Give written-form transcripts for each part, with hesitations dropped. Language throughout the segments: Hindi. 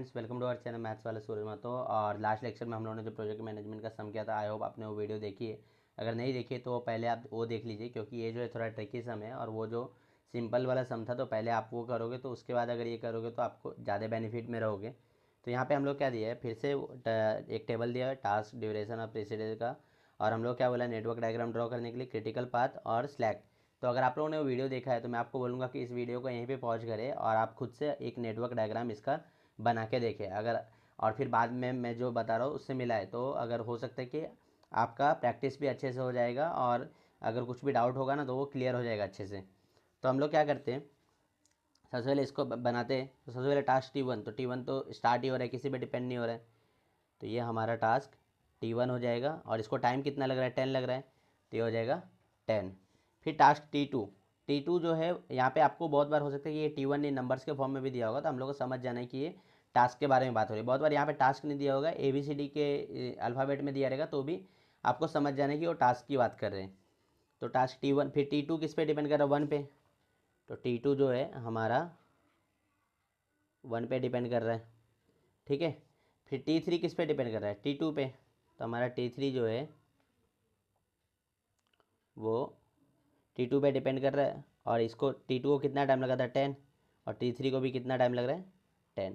Friends, welcome to our channel maths वाले सूरज महतो। और लास्ट लेक्चर में हम लोगों ने जो प्रोजेक्ट मैनेजमेंट का सम किया था, आई होप आपने वो वीडियो देखी है। अगर नहीं देखी तो पहले आप वो देख लीजिए, क्योंकि ये जो है थोड़ा ट्रिकी सम है। और वो जो सिंपल वाला सम था तो पहले आप वो करोगे, तो उसके बाद अगर ये करोगे तो आपको ज़्यादा बेनिफिट में रहोगे। तो यहाँ पे हम लोग क्या दिया है, फिर से एक टेबल दिया है टास्क, ड्यूरेशन और प्रेसिडेंस का। और हम लोग क्या बोला, नेटवर्क डायग्राम ड्रॉ करने के लिए क्रिटिकल पाथ और स्लैक। तो अगर आप लोगों ने वो वीडियो देखा है तो मैं आपको बोलूँगा कि इस वीडियो को यहीं पे पॉज करें और आप खुद से एक नेटवर्क डायग्राम इसका बना के देखें। अगर और फिर बाद में मैं जो बता रहा हूँ उससे मिलाए, तो अगर हो सकता है कि आपका प्रैक्टिस भी अच्छे से हो जाएगा और अगर कुछ भी डाउट होगा ना तो वो क्लियर हो जाएगा अच्छे से। तो हम लोग क्या करते हैं, सबसे पहले इसको बनाते हैं। तो सबसे पहले टास्क T1, तो T1 तो स्टार्ट ही हो रहा है, किसी पे डिपेंड नहीं हो रहा है। तो ये हमारा टास्क T1 हो जाएगा और इसको टाइम कितना लग रहा है, 10 लग रहा है, तो ये हो जाएगा 10। फिर टास्क T2 जो है, यहाँ पे आपको बहुत बार हो सकता है कि ये T1 ने नंबर्स के फॉर्म में भी दिया होगा, तो हम लोग को समझ जाना है कि ये टास्क के बारे में बात हो रही है। बहुत बार यहाँ पे टास्क नहीं दिया होगा, ABCD के अल्फ़ाबेट में दिया रहेगा, तो भी आपको समझ जाना है कि वो टास्क की बात कर रहे हैं। तो टास्क T1, फिर T2 किस पे डिपेंड कर रहा है, 1 पे। तो T2 जो है हमारा 1 पे डिपेंड कर रहा है, ठीक है। फिर T3 किस पे डिपेंड कर रहा है, T2 पे। तो हमारा T3 जो है वो T2 पे डिपेंड कर रहा है। और इसको T2 को कितना टाइम लगा था, 10। और T3 को भी कितना टाइम लग रहा है, 10।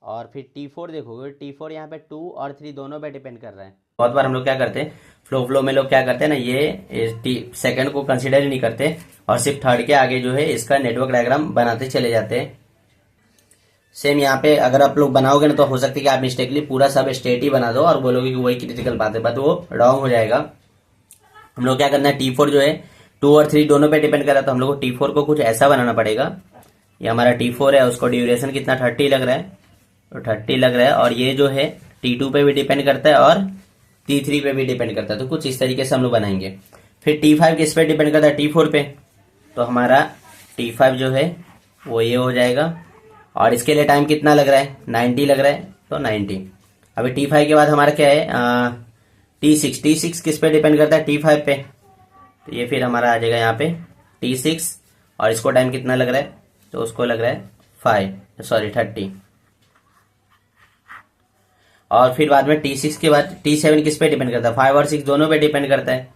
और फिर T4 देखोगे, T4 यहाँ पे 2 और 3 दोनों पे डिपेंड कर रहा है। बहुत बार हम लोग क्या करते हैं, फ्लो में लोग क्या करते हैं ना, ये सेकंड को कंसीडर ही नहीं करते और सिर्फ थर्ड के आगे जो है इसका नेटवर्क डायग्राम बनाते चले जाते हैं। सेम यहाँ पे अगर आप लोग बनाओगे ना तो हो सकता है कि आप मिस्टेकली पूरा सब स्टेट ही बना दो और बोलोगे कि वही क्रिटिकल बात है, बट वो रॉन्ग हो जाएगा। हम लोग क्या करना है, T4 जो है 2 और 3 दोनों पे डिपेंड कर रहा है, तो हम लोग को T4 को कुछ ऐसा बनाना पड़ेगा। ये हमारा T4 है, उसको ड्यूरेशन कितना 30 लग रहा है, तो 30 लग रहा है। और ये जो है T2 पे भी डिपेंड करता है और T3 पे भी डिपेंड करता है, तो कुछ इस तरीके से हम लोग बनाएंगे। फिर T5 किस पे डिपेंड करता है, T4 पे। तो हमारा T5 जो है वो ये हो जाएगा। और इसके लिए टाइम कितना लग रहा है, 90 लग रहा है, तो 90। अभी T5 के बाद हमारा क्या है, T6 किस पे डिपेंड करता है, T5 पे। तो ये फिर हमारा आ जाएगा यहाँ पे T6। और इसको टाइम कितना लग रहा है, तो उसको लग रहा है 30। और फिर बाद में T6 के बाद T7 किस पे डिपेंड करता है, 5 और 6 दोनों पे डिपेंड करता है।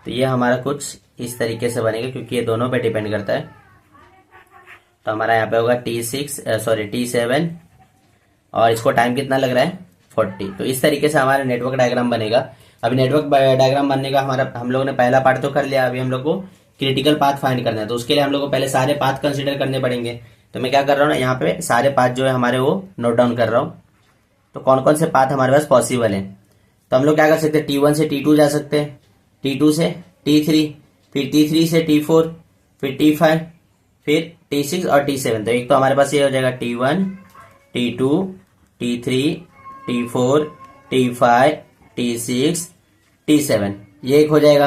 तो ये हमारा कुछ इस तरीके से बनेगा, क्योंकि ये दोनों पे डिपेंड करता है। तो हमारा यहाँ पे होगा T7 और इसको टाइम कितना लग रहा है, 40। तो इस तरीके से हमारा नेटवर्क डायग्राम बनेगा। अभी नेटवर्क डायग्राम बनने का हमारा, हम लोगों ने पहला पार्ट तो कर लिया, अभी हम लोग को क्रिटिकल पाथ फाइंड करना है। तो उसके लिए हम लोग को पहले सारे पाथ कंसिडर करने पड़ेंगे। तो मैं क्या कर रहा हूँ ना, यहाँ पे सारे पाथ जो है हमारे वो नोट डाउन कर रहा हूँ। तो कौन कौन से पाथ हमारे पास पॉसिबल है, तो हम लोग क्या कर सकते हैं, T1 से T2 जा सकते हैं, T2 से T3, फिर T3 से T4, फिर T5, फिर T6 और T7। तो एक तो हमारे पास ये हो जाएगा T1, T2, T3, T4, T5, T6, T7, ये एक हो जाएगा।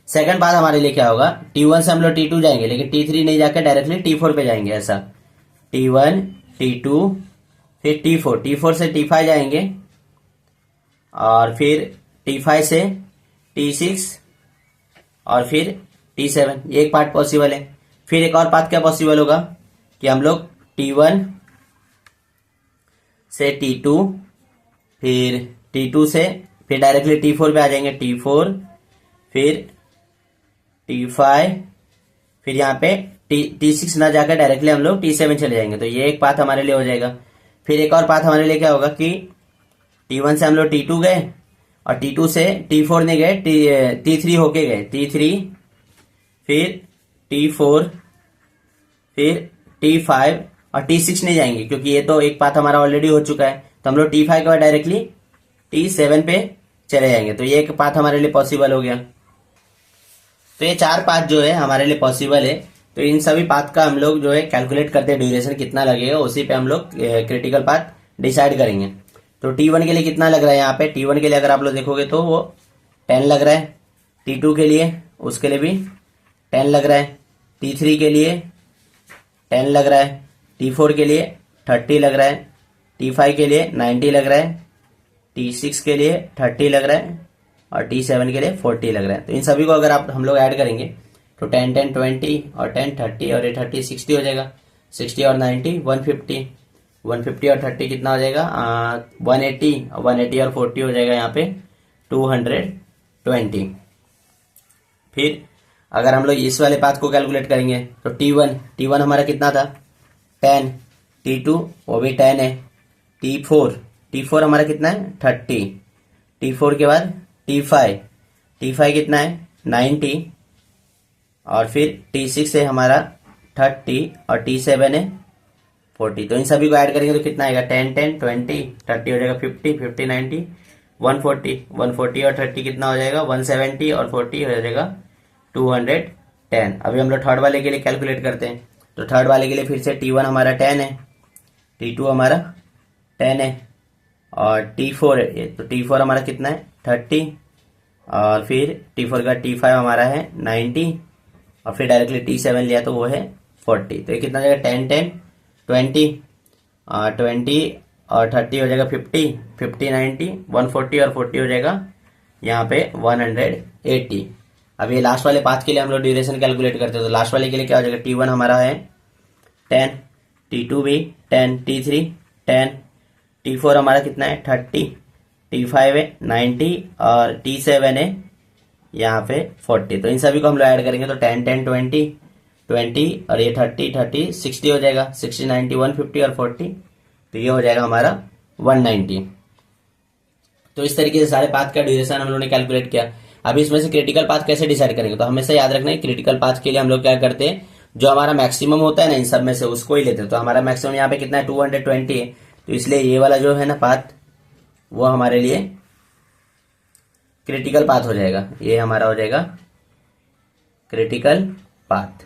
सेकंड पाथ हमारे लिए क्या होगा, T1 से हम लोग T2 जाएंगे, लेकिन T3 नहीं जाकर डायरेक्टली T4 पे जाएंगे, ऐसा। T1, T2, फिर T4 से T5 जाएंगे, और फिर T5 से T6 और फिर T7, ये एक पार्ट पॉसिबल है। फिर एक और पाथ क्या पॉसिबल होगा कि हम लोग T1 से T2, फिर T2 से फिर डायरेक्टली T4 पे आ जाएंगे, T4, फिर T5, फिर यहाँ पे T6 ना जाकर डायरेक्टली हम लोग T7 चले जाएंगे। तो ये एक पाथ हमारे लिए हो जाएगा। फिर एक और पाथ हमारे लिए क्या होगा कि T1 से हम लोग T2 गए, और T2 से T4 नहीं गए, T3 होके गए, T3, फिर T4, फिर T5 और T6 नहीं जाएंगे, क्योंकि ये तो एक पाथ हमारा ऑलरेडी हो चुका है। तो हम लोग T5 के बाद डायरेक्टली T7 पे चले जाएंगे। तो ये एक पाथ हमारे लिए पॉसिबल हो गया। तो ये 4 पाथ जो है हमारे लिए पॉसिबल है। तो इन सभी पाथ का हम लोग जो है कैलकुलेट करते हैं, ड्यूरेशन कितना लगेगा, उसी पे हम लोग क्रिटिकल पाथ डिसाइड करेंगे। तो T1 के लिए कितना लग रहा है, यहाँ पे T1 के लिए अगर आप लोग देखोगे तो वो 10 लग रहा है। T2 के लिए, उसके लिए भी 10 लग रहा है। T3 के लिए 10 लग रहा है। T4 के लिए 30 लग रहा है। T5 के लिए 90 लग रहा है। T6 के लिए 30 लग रहा है, और T7 के लिए 40 लग रहा है। तो इन सभी को अगर आप हम लोग ऐड करेंगे तो 10 10 20 और 10 30 और ये 30 60 हो जाएगा। 60 और 90 150। 150 और 30 कितना हो जाएगा 180, 180 और 40 हो जाएगा यहाँ पे 220। फिर अगर हम लोग इस वाले पाथ को कैलकुलेट करेंगे तो T1 हमारा कितना था 10, T2 वो भी 10 है, T4 हमारा कितना है 30, T4 के बाद T5 कितना है 90, और फिर T6 है हमारा 30 और T7 है 40। तो इन सभी को ऐड करेंगे तो कितना आएगा 10 10 20 30 हो जाएगा 50 50 90 140 और 30 कितना हो जाएगा 170 और 40 हो जाएगा 210। अभी हम लोग थर्ड वाले के लिए कैलकुलेट करते हैं। तो थर्ड वाले के लिए फिर से T1 हमारा 10 है, T2 हमारा 10 है और T4 है। तो T4 हमारा कितना है 30 और फिर T4 का T5 हमारा है 90 और फिर डायरेक्टली T7 लिया तो वो है 40। तो ये कितना हो जाएगा 10 10 20 और 30 हो जाएगा 50 50 90 140 और 40 हो जाएगा यहाँ पे 180। अब ये लास्ट वाले पाथ के लिए हम लोग ड्यूरेशन कैलकुलेट करते हैं। तो लास्ट वाले के लिए क्या हो जाएगा T1 हमारा है 10, T2 भी 10, T3 10, T4 हमारा कितना है 30, T5 है 90 और T7 है यहाँ पे 40। तो इन सभी को हम लोग ऐड करेंगे तो 10 10 20 और ये 30 30 60 हो जाएगा, 60 90 150 और 40। तो ये हो जाएगा हमारा 190। तो इस तरीके से सारे पाथ का ड्यूरेशन हम लोगों ने कैलकुलेट किया। अभी इसमें से क्रिटिकल पाथ कैसे डिसाइड करेंगे, तो हमेशा याद रखना है क्रिटिकल पाथ के लिए हम लोग क्या करते हैं, जो हमारा मैक्सिमम होता है ना इन सब में से उसको ही लेते हैं। तो हमारा मैक्सिमम यहाँ पे कितना है 220 है, तो इसलिए ये वाला जो है ना पाथ वो हमारे लिए क्रिटिकल पाथ हो जाएगा। ये हमारा हो जाएगा क्रिटिकल पाथ।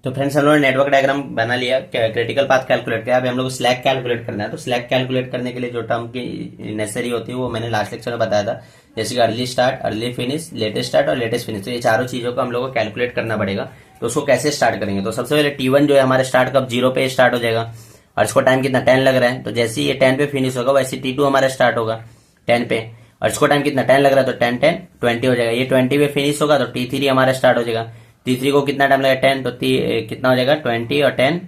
तो फ्रेंड्स हम लोगों ने नेटवर्क डायग्राम बना लिया, क्रिटिकल पाथ कैलकुलेट किया। अभी हम लोग स्लैक कैलकुलेट करना है। तो स्लैक कैलकुलेट करने के लिए जो टर्म की नेसेसरी होती है वो मैंने लास्ट लेक्चर में बताया था, जैसे कि early start, early finish, latest start और लेटेस्ट फिनिश। तो ये चारों चीजों को हम लोग को कैलकुलेट करना पड़ेगा। तो उसको कैसे स्टार्ट करेंगे, तो सबसे पहले T1 जो है हमारे स्टार्ट कब 0 पे स्टार्ट हो जाएगा और इसको टाइम कितना 10 लग रहा है। तो जैसे ये 10 पे फिनिश होगा वैसे T2 हमारा स्टार्ट होगा 10 पे और इसको टाइम कितना 10 लग रहा है, तो 10 10 20 हो जाएगा। ये 20 पे फिनिश होगा तो T3 हमारा स्टार्ट हो जाएगा। T3 को कितना टाइम लगेगा 10, तो कितना हो जाएगा 20 और 10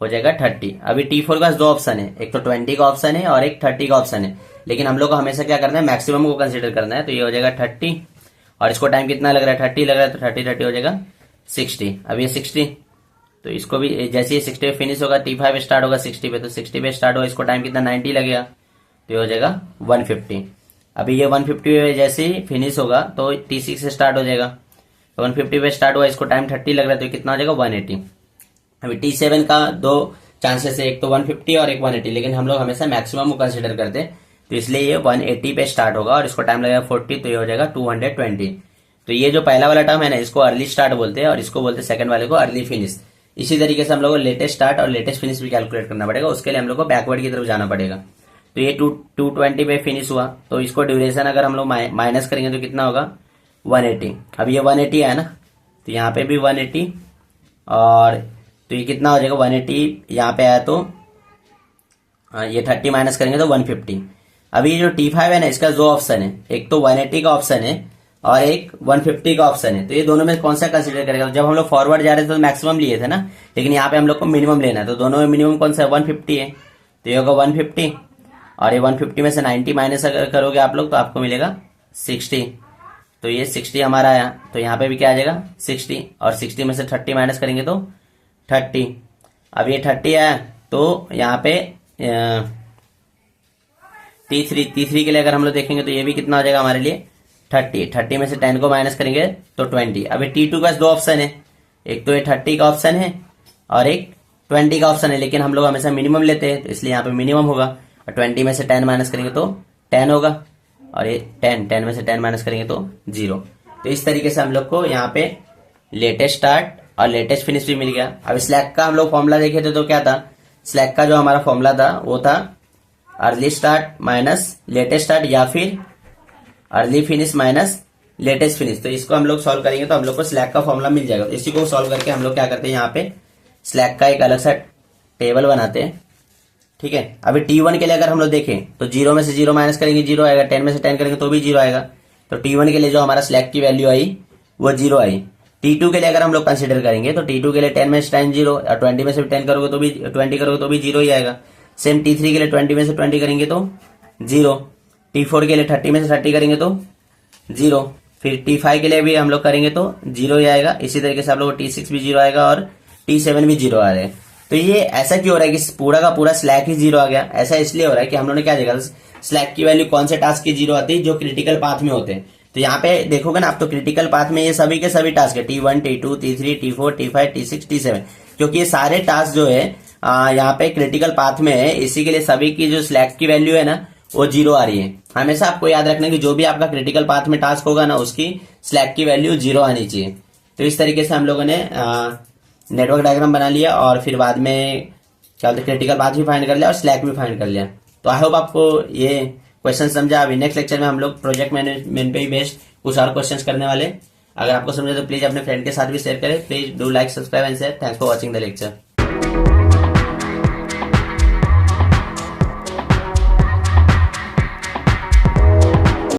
हो जाएगा 30। अभी T4 का दो ऑप्शन है, एक तो 20 का ऑप्शन है और एक 30 का ऑप्शन है, लेकिन हम लोग को हमेशा क्या करना है मैक्सिमम को कंसीडर करना है। तो ये हो जाएगा 30 और इसको टाइम कितना लग रहा है 30 लग रहा है, तो 30 30 हो जाएगा 60। अब ये 60 तो इसको भी जैसे ही 60 पे फिनिश होगा T5 स्टार्ट होगा 60 पे, तो 60 पे स्टार्ट होगा, इसको टाइम कितना 90 लगेगा, तो ये हो जाएगा 150। अभी ये 150 पे जैसे ही फिनिश होगा तो T6 से स्टार्ट हो जाएगा, 150 पे स्टार्ट हुआ, इसको टाइम 30 लग रहा है, तो कितना हो जाएगा 180। अभी T7 का दो चांसेस है, एक तो 150 और एक 180, लेकिन हम लोग हमेशा मैक्सिमम को कंसीडर करते हैं, तो इसलिए ये 180 पे स्टार्ट होगा और इसको टाइम लगेगा 40, तो ये हो जाएगा 220। तो ये जो पहला वाला टर्म है ना इसको अर्ली स्टार्ट बोलते हैं और इसको बोलते हैं सेकंड वाले को अर्ली फिनिश। इसी तरीके से हम लोग को लेटेस्ट स्टार्ट और लेटेस्ट फिनिश भी कैलकुलेट करना पड़ेगा, उसके लिए हम लोग को बैकवर्ड की तरफ जाना पड़ेगा। तो ये 220 पे फिनिश हुआ, तो इसको ड्यूरेशन अगर हम लोग माइनस करेंगे तो कितना होगा 180। अब ये 180 है ना, तो यहाँ पे भी 180 और तो ये कितना हो जाएगा 180 यहाँ पे आया, तो ये 30 माइनस करेंगे तो 150। अभी ये जो T5 है ना इसका दो ऑप्शन है, एक तो 180 का ऑप्शन है और एक 150 का ऑप्शन है। तो ये दोनों में कौन सा कंसीडर करेगा, जब हम लोग फॉरवर्ड जा रहे थे तो मैक्सिमम लिए थे ना, लेकिन यहाँ पे हम लोग को मिनिमम लेना है। तो दोनों में मिनिमम कौन सा है 150 है, तो ये होगा 150 और ये 150 में से 90 माइनस अगर करोगे आप लोग तो आपको मिलेगा 60। तो ये 60 हमारा आया, तो यहाँ पे भी क्या आ जाएगा 60 और 60 में से 30 माइनस करेंगे तो 30। अब ये 30 आया, तो यहाँ पे T3 के लिए अगर हम लोग देखेंगे तो ये भी कितना हो जाएगा हमारे लिए 30 में से 10 को माइनस करेंगे तो 20। अभी T2 का दो ऑप्शन है, एक तो ये 30 का ऑप्शन है और एक 20 का ऑप्शन है, लेकिन हम लोग हमेशा मिनिमम लेते हैं, तो इसलिए यहाँ पे मिनिमम होगा और 20 में से 10 माइनस करेंगे तो 10 होगा और ये 10 में से 10 माइनस करेंगे तो 0। तो इस तरीके से हम लोग को यहाँ पे लेटेस्ट स्टार्ट और लेटेस्ट फिनिश भी मिल गया। अब स्लैक का हम लोग फॉर्मूला देखे थे तो क्या था, स्लैक का जो हमारा फॉर्मूला था वो था early start minus latest start या फिर early finish minus latest finish. तो इसको हम लोग सॉल्व करेंगे तो हम लोग को स्लैक का फॉर्मूला मिल जाएगा। तो इसी को सॉल्व करके हम लोग क्या करते हैं, यहाँ पे स्लैक का एक अलग सा टेबल बनाते हैं, ठीक है। अभी T1 के लिए अगर हम लोग देखें तो 0 में से 0 माइनस करेंगे 0 आएगा, 10 में से 10 करेंगे तो भी 0 आएगा। तो T1 के लिए जो हमारा स्लैक की वैल्यू आई वो 0 आई। T2 के लिए अगर हम लोग कंसिडर करेंगे तो T2 के लिए 10 में से 10 जीरो, और 20 में से 10 करोगे तो भी 20 करोगे तो भी जीरो ही आएगा। सेम T3 के लिए 20 में से 20 करेंगे तो जीरो, T4 के लिए 30 में से 30 करेंगे तो जीरो, फिर T5 के लिए भी हम लोग करेंगे तो जीरो ही आएगा। इसी तरीके से आप लोग T6 भी जीरो आएगा और T7 भी जीरो आ रहे हैं। तो ये ऐसा क्यों हो रहा है कि पूरा का पूरा स्लैक ही जीरो आ गया? ऐसा इसलिए हो रहा है कि हम लोगों ने क्या देखा, स्लैक की वैल्यू कौन से टास्क की जीरो आती है, जो क्रिटिकल पाथ में होते हैं। तो यहाँ पे देखोगे ना आप, तो क्रिटिकल पाथ में ये सभी के सभी टास्क है, T1, T2, T3, T4, T5, T6, T7, क्योंकि ये सारे टास्क जो है यहाँ पे क्रिटिकल पाथ में है। इसी के लिए सभी की जो स्लैक की वैल्यू है ना वो जीरो आ रही है। हमेशा आपको याद रखना कि जो भी आपका क्रिटिकल पाथ में टास्क होगा ना उसकी स्लैक की वैल्यू जीरो आनी चाहिए। तो इस तरीके से हम लोगों ने नेटवर्क डायग्राम बना लिया और फिर बाद में क्या बोलते क्रिटिकल पाथ भी फाइंड कर लिया और स्लैक भी फाइंड कर लिया। तो आई होप आपको ये क्वेश्चन समझा। अभी नेक्स्ट लेक्चर में हम लोग प्रोजेक्ट मैनेजमेंट पे ही बेस्ड कुछ और क्वेश्चंस करने वाले। अगर आपको समझे तो प्लीज अपने फ्रेंड के साथ भी शेयर करें। Please do like, subscribe and share. Thanks for watching the lecture.